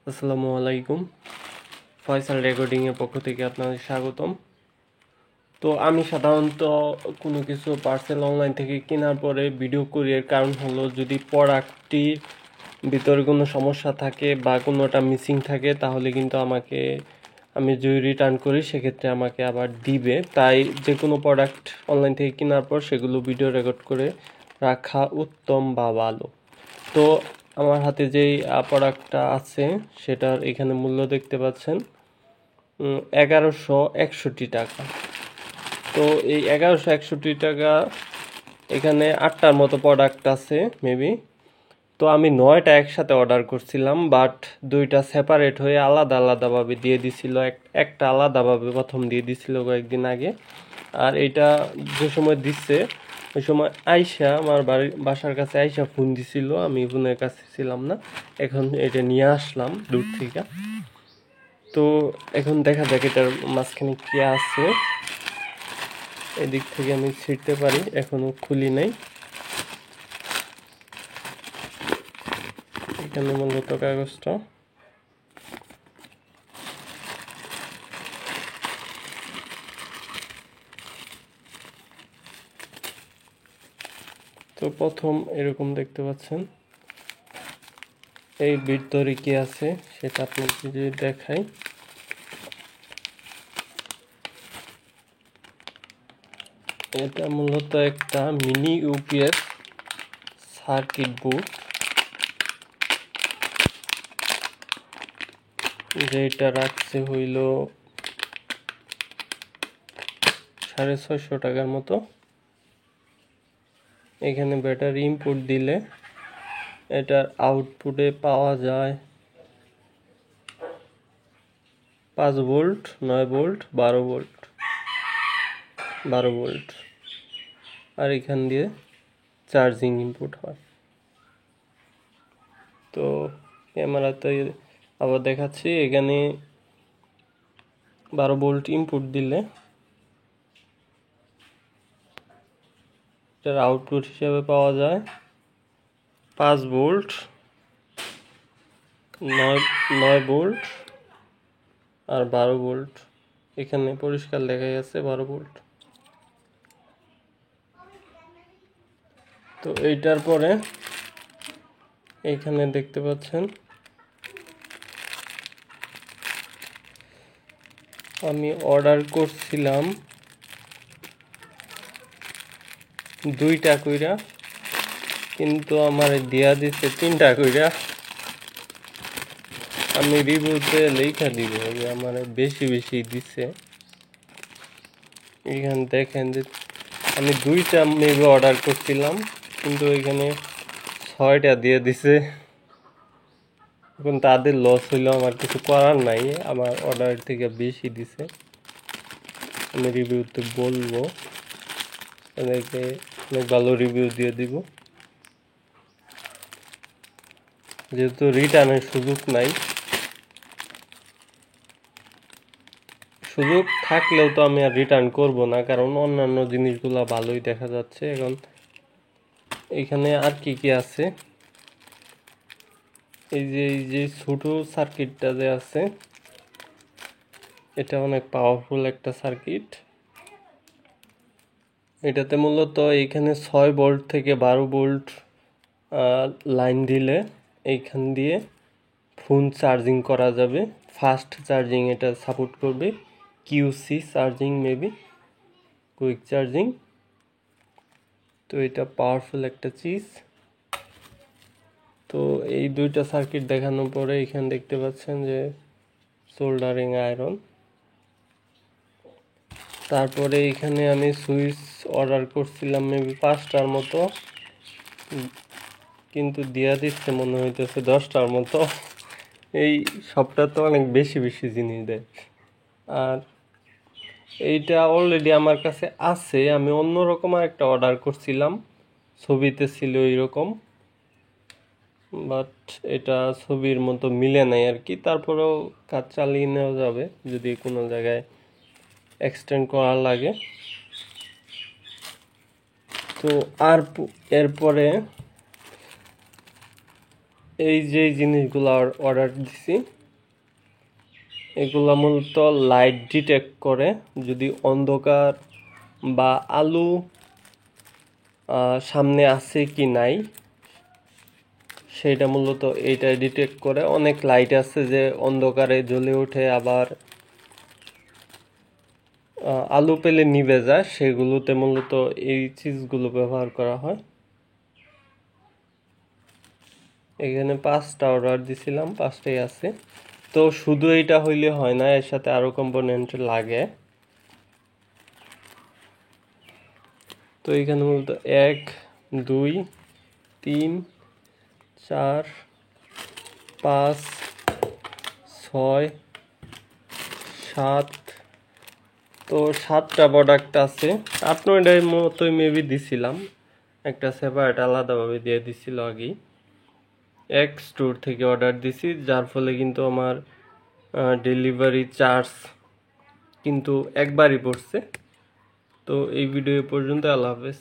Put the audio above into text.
আসসালামু আলাইকুম। ফয়সাল রেকর্ডিংয়ের পক্ষ থেকে আপনাদের স্বাগতম। তো আমি সাধারণত কোনো কিছু পার্সেল অনলাইন থেকে কেনার পরে ভিডিও করি। এর কারণ হলো, যদি প্রোডাক্টটির ভিতরে কোনো সমস্যা থাকে বা কোনোটা মিসিং থাকে, তাহলে কিন্তু আমি যদি রিটার্ন করি সেক্ষেত্রে আমাকে আবার দিবে। তাই যে কোনো প্রোডাক্ট অনলাইন থেকে কেনার পর সেগুলো ভিডিও রেকর্ড করে রাখা উত্তম বা ভালো। তো আমার হাতে যেই প্রোডাক্টটা আছে সেটার এখানে মূল্য দেখতে পাচ্ছেন 1161 টাকা। তো এই 1161 টাকা, এখানে 8টার মতো প্রোডাক্ট আছে মেবি। তো আমি 9টা একসাথে অর্ডার করছিলাম, বাট 2টা সেপারেট হয়ে আলাদা আলাদাভাবে দিয়ে দিছিল। একটা আলাদাভাবে প্রথম দিয়ে দিছিল কয়েকদিন আগে, আর এটা যে সময় দিচ্ছে ওই সময় আমার বাসার কাছে ফোন দিছিল। আমি বোনের কাছে ছিলাম না, এখন এটা নিয়ে আসলাম দূর থেকে। তো এখন দেখা যাক এটার মাঝখানে কি আছে। এদিক থেকে আমি ছিঁড়তে পারি, এখনো খুলি নাই। এখানে মূলত কাগজটা তো প্রথম এরকম দেখতে পাচ্ছেন। এই ভিতরে কি আছে সেটা আপনাকে যদি দেখাই, এটা মূলত একটা মিনি ইউপিএস সার্কিট বোর্ড, যেটা রাখছে হইল 650 টাকার মতো। এখানে ব্যাটারি ইনপুট দিলে এটার আউটপুটে পাওয়া যায় 5 ভোল্ট, 9 ভোল্ট, 12 ভোল্ট, 12 ভোল্ট। আর এখান দিয়ে চার্জিং ইনপুট হয়। তো ক্যামেরাতে আবার দেখাচ্ছি, এখানে 12 ভোল্ট ইনপুট দিলে এটার আউটপুট হিসেবে পাওয়া যায় 5 ভোল্ট, 9 ভোল্ট আর 12 ভোল্ট। এখানে পরিষ্কার লেখা আছে 12 ভোল্ট। তো এইটার পরে এইখানে দেখতে পাচ্ছেন আমি অর্ডার করছিলাম 2টা কইরা, কিন্তু আমার দিয়া দিচ্ছে 3টা কইরা। আমি রিভিউতে লেখা দিব যে আমার বেশি বেশি দিচ্ছে। এখানে দেখেন যে আমি 2টা মেবি অর্ডার করছিলাম, কিন্তু এখানে 6টা দিয়ে দিছে। এখন তাদের লস হইলেও আমার কিছু করার নাই, আমার অর্ডার থেকে বেশি দিছে। আমি রিভিউতে বলবো, এদেরকে অনেক ভালো রিভিউ দিয়ে দিব। যেহেতু রিটার্নের সুযোগ নাই, সুযোগ থাকলেও তো আমি আর রিটার্ন করব না, কারণ অন্যান্য জিনিসগুলো ভালোই দেখা যাচ্ছে। এখন এখানে আর কি কি আছে, এই যে ছোট সার্কিটটা যে আছে, এটা অনেক পাওয়ারফুল একটা সার্কিট। এটাতে মূলত এইখানে 6 ভোল্ট থেকে 12 ভোল্ট লাইন দিলে এইখান দিয়ে ফোন চার্জিং করা যাবে। ফাস্ট চার্জিং এটা সাপোর্ট করবে, QC charging maybe, quick charging. তো এটা পাওয়ারফুল একটা চিজ। তো এই 2টা সার্কিট দেখানোর পরে এখানে দেখতে পাচ্ছেন যে সোল্ডারিং আয়রন। তারপরে এখানে আমি সুইচ অর্ডার করছিলাম মেবি 5টার মতো, কিন্তু দিয়া দিচ্ছে মনে হইতেছে 10টার মতো। এই সবটা তো অনেক বেশি বেশি জিনিস দেয়। আর এইটা অলরেডি আমার কাছে আছে, আমি অন্যরকম একটা অর্ডার করছিলাম, ছবিতে ছিল এইরকম, বাট এটা ছবির মতো মিলে নাই আর কি। তারপরেও কাজ চালিয়ে নেওয়া যাবে যদি কোনো জায়গায় এক্সটেন্ড করা লাগে। তো আর এরপরে এই যে জিনিসগুলো অর্ডার দিছি এগুলা মূলত লাইট ডিটেক্ট করে, যদি অন্ধকার বা আলো সামনে আছে কি নাই সেটা মূলত এইটাই ডিটেক্ট করে। অনেক লাইট আছে যে অন্ধকারে জ্বলে ওঠে, আবার আলো পেলে নিভে যায়, সেগুলোতে মূলত এই চিজগুলো ব্যবহার করা হয়। এখানে 5টা অর্ডার দিছিলাম, 5টাই আছে। তো শুধু এইটা হইলে হয় না, এর সাথে আরো কম্পোনেন্ট লাগে। তো এখানে মূলত 1 2 3 4 5 6 7, তো 7টা প্রোডাক্ট আছে। 8-9টার মতোই মেবি দিছিলাম, একটা সেপারেট আলাদাভাবে দিয়ে দিছিল আগেই। এক স্টোর থেকে অর্ডার দিছি, যার ফলে কিন্তু আমার ডেলিভারি চার্জ কিন্তু একবারই পড়ছে। তো এই ভিডিও পর্যন্ত, আল্লাহ হাফেজ।